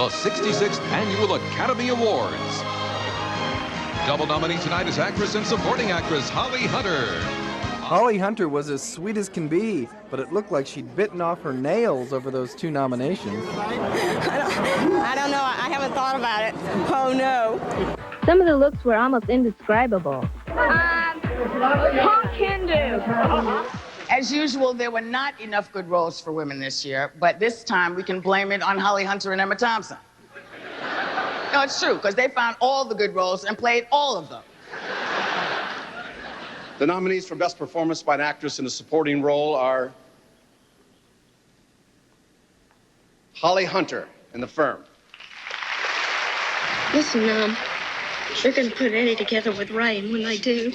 the 66th Annual Academy Awards. Double nominee tonight is actress and supporting actress Holly Hunter. Holly Hunter was as sweet as can be, but it looked like she'd bitten off her nails over those 2 nominations. I don't know. I haven't thought about it. Oh, no. Some of the looks were almost indescribable. Can do. As usual, there were not enough good roles for women this year, but this time we can blame it on Holly Hunter and Emma Thompson. No, it's true, because they found all the good roles and played all of them. The nominees for Best Performance by an Actress in a Supporting Role are Holly Hunter in The Firm. Listen, they're going to put Eddie together with Ray, and when they do,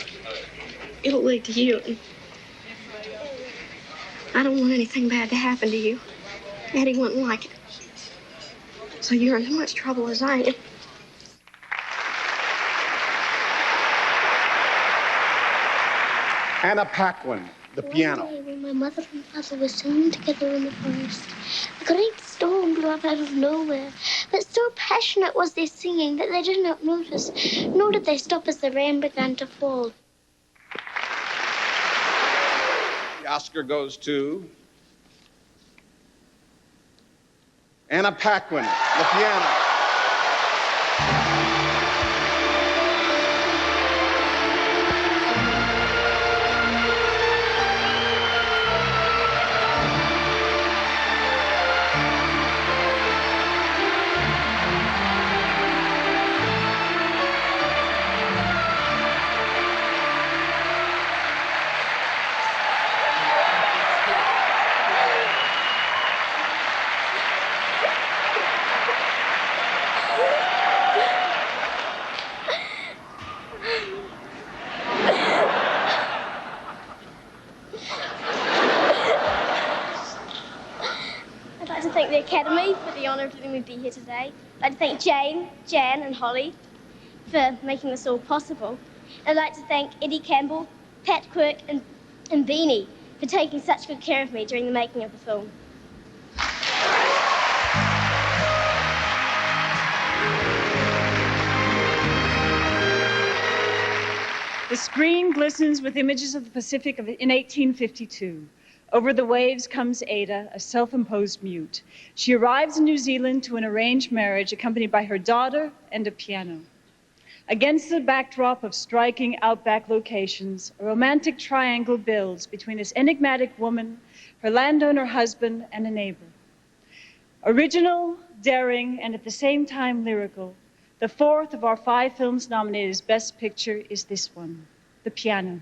it'll lead to you. And I don't want anything bad to happen to you. Eddie wouldn't like it. So you're in as much trouble as I am. Anna Paquin, The Piano. One day when my mother and father were singing together in the forest, a great storm blew up out of nowhere. But so passionate was their singing that they did not notice, nor did they stop as the rain began to fall. The Oscar goes to Anna Paquin, The Piano. I'd like to thank the Academy for the honour of letting me be here today. I'd like to thank Jane, Jan and Holly for making this all possible. I'd like to thank Eddie Campbell, Pat Quirk and Beanie for taking such good care of me during the making of the film. The screen glistens with images of the Pacific in 1852. Over the waves comes Ada, a self-imposed mute. She arrives in New Zealand to an arranged marriage accompanied by her daughter and a piano. Against the backdrop of striking outback locations, a romantic triangle builds between this enigmatic woman, her landowner husband, and a neighbor. Original, daring, and at the same time lyrical, the 4th of our 5 films nominated as Best Picture is this one, The Piano.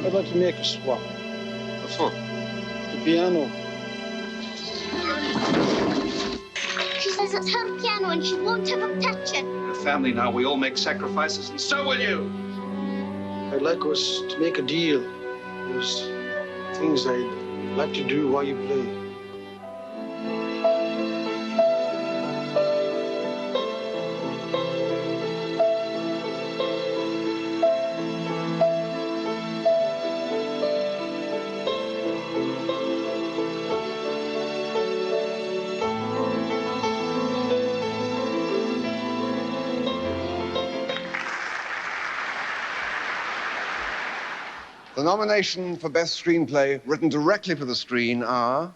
I'd like to make a swap. What for? The piano. She says it's her piano and she won't have him touch it. In a family now, we all make sacrifices, and so will you. I'd like us to make a deal. There's things I'd like to do while you play. The nomination for Best Screenplay written directly for the screen are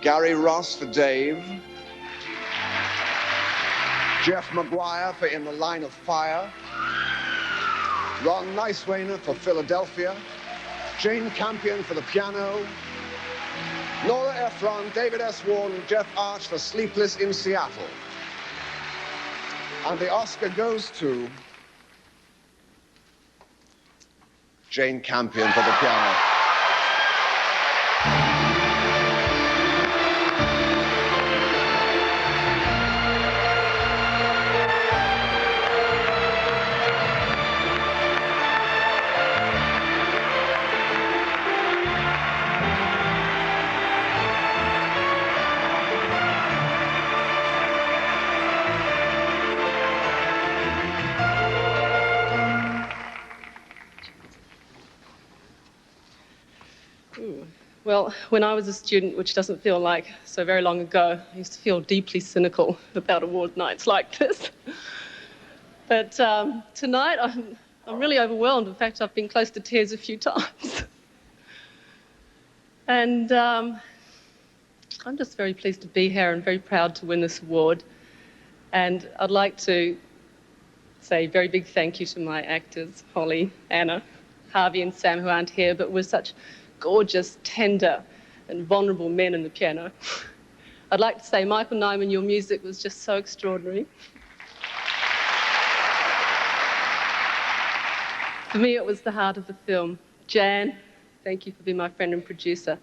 Gary Ross for Dave, Jeff Maguire for In the Line of Fire, Ron Nicewainer for Philadelphia, Jane Campion for The Piano, Nora Ephron, David S. Warren, and Jeff Arch for Sleepless in Seattle. And the Oscar goes to Jane Campion for The Piano. Well, when I was a student, which doesn't feel like so very long ago, I used to feel deeply cynical about award nights like this. But tonight, I'm really overwhelmed. In fact, I've been close to tears a few times. And I'm just very pleased to be here and very proud to win this award. And I'd like to say a very big thank you to my actors, Holly, Anna, Harvey and Sam, who aren't here, but were such gorgeous, tender and vulnerable men in the piano. I'd like to say, Michael Nyman, your music was just so extraordinary. For me, it was the heart of the film. Jan, thank you for being my friend and producer.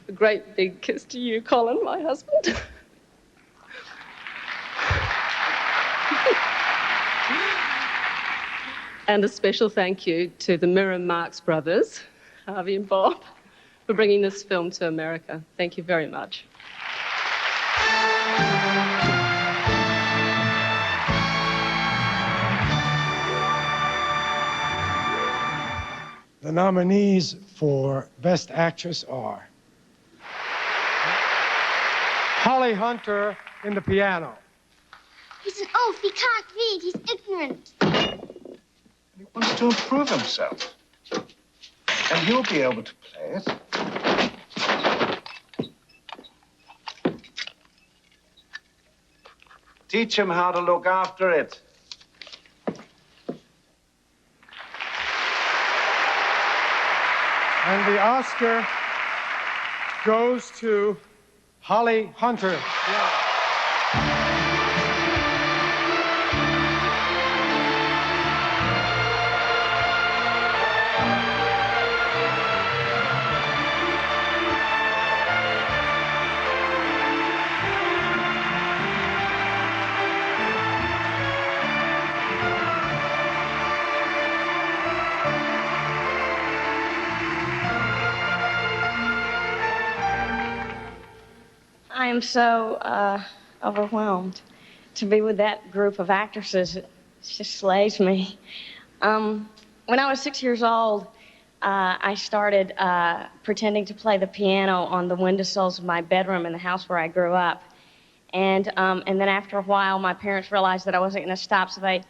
A great big kiss to you, Colin, my husband. And a special thank you to the Mirror Marx brothers, Harvey and Bob, for bringing this film to America. Thank you very much. The nominees for Best Actress are Holly Hunter in The Piano. He's an oaf. He can't read. He's ignorant. He wants to improve himself. And you'll be able to play it. Teach him how to look after it. And the Oscar goes to Holly Hunter. I am so overwhelmed to be with that group of actresses. It just slays me. When I was 6 years old, I started pretending to play the piano on the windowsills of my bedroom in the house where I grew up. And then after a while, my parents realized that I wasn't going to stop, so they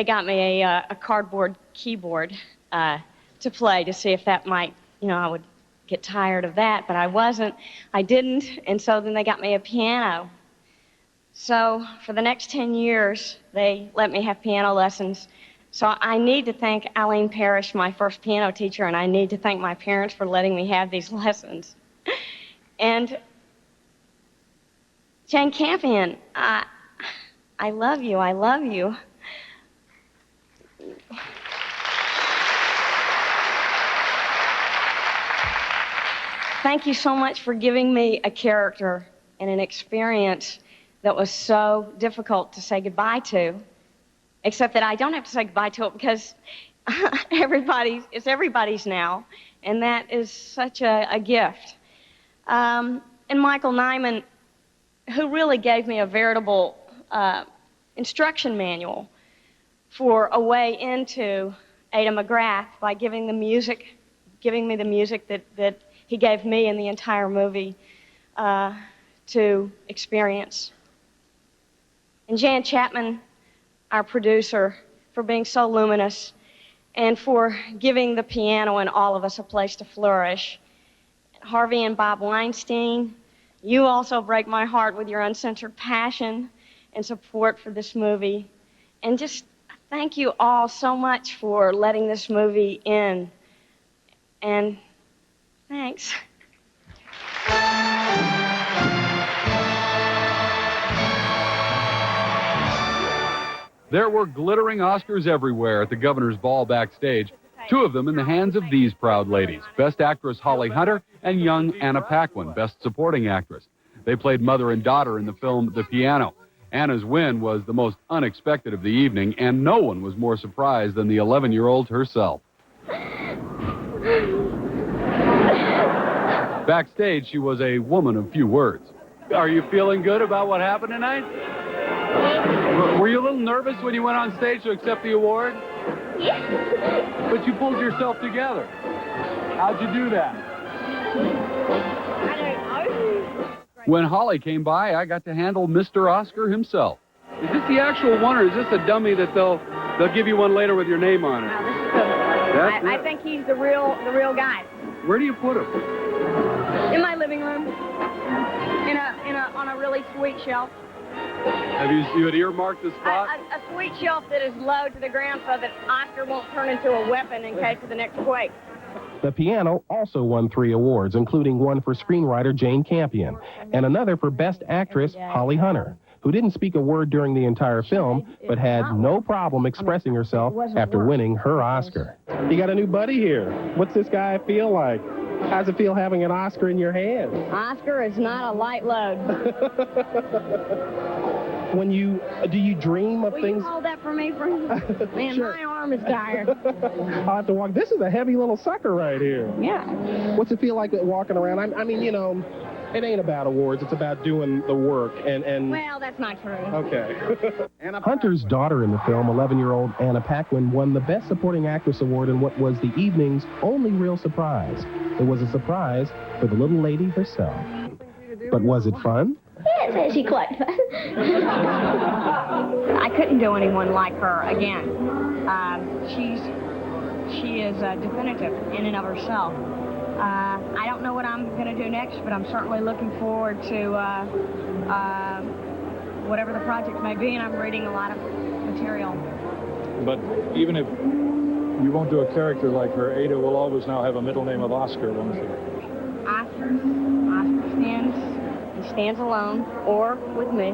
got me a cardboard keyboard to play to see if that might, I would get tired of that, but I didn't, and so then they got me a piano. So for the next 10 years, they let me have piano lessons. So I need to thank Eileen Parrish, my first piano teacher, and I need to thank my parents for letting me have these lessons. And Jane Campion, I love you, I love you. Thank you so much for giving me a character and an experience that was so difficult to say goodbye to, except that I don't have to say goodbye to it because it's everybody's now, and that is such a gift. And Michael Nyman, who really gave me a veritable instruction manual for a way into Ada McGrath by giving me the music that he gave me and the entire movie to experience. And Jan Chapman, our producer, for being so luminous and for giving the piano and all of us a place to flourish. Harvey and Bob Weinstein, you also break my heart with your uncensored passion and support for this movie. And just thank you all so much for letting this movie in. And thanks. There were glittering Oscars everywhere at the governor's ball backstage, two of them in the hands of these proud ladies, Best Actress Holly Hunter and young Anna Paquin, Best Supporting Actress. They played mother and daughter in the film The Piano. Anna's win was the most unexpected of the evening, and no one was more surprised than the 11-year-old herself. Backstage, she was a woman of few words. Are you feeling good about what happened tonight? Were you a little nervous when you went on stage to accept the award? Yes. But you pulled yourself together. How'd you do that? When Holly came by, I got to handle Mr. Oscar himself. Is this the actual one, or is this a dummy that they'll give you one later with your name on it? No, this is I think he's the real guy. Where do you put him? In my living room, on a really sweet shelf. Have you had earmarked the spot? A sweet shelf that is low to the ground so that Oscar won't turn into a weapon in case of the next quake. The piano also won 3 awards, including one for screenwriter Jane Campion and another for Best Actress Holly Hunter, who didn't speak a word during the entire film, but had no problem expressing herself after winning her Oscar. You got a new buddy here. What's this guy feel like? How's it feel having an Oscar in your hand? Oscar is not a light load. Do you dream of Will things? You hold that for me, friend? Man, Sure. my arm is tired. I'll have to walk. This is a heavy little sucker right here. Yeah. What's it feel like walking around? I mean, you know, it ain't about awards. It's about doing the work. And Well, that's not true. Okay. Hunter's daughter in the film, 11-year-old Anna Paquin, won the Best Supporting Actress Award in what was the evening's only real surprise. It was a surprise for the little lady herself. But was it fun? Yes, it's actually quite fun. I couldn't do anyone like her again. She is definitive in and of herself. I don't know what I'm going to do next, but I'm certainly looking forward to whatever the project may be, and I'm reading a lot of material. But even if you won't do a character like her, Ada will always now have a middle name of Oscar, won't she? Oscar stands alone or with me.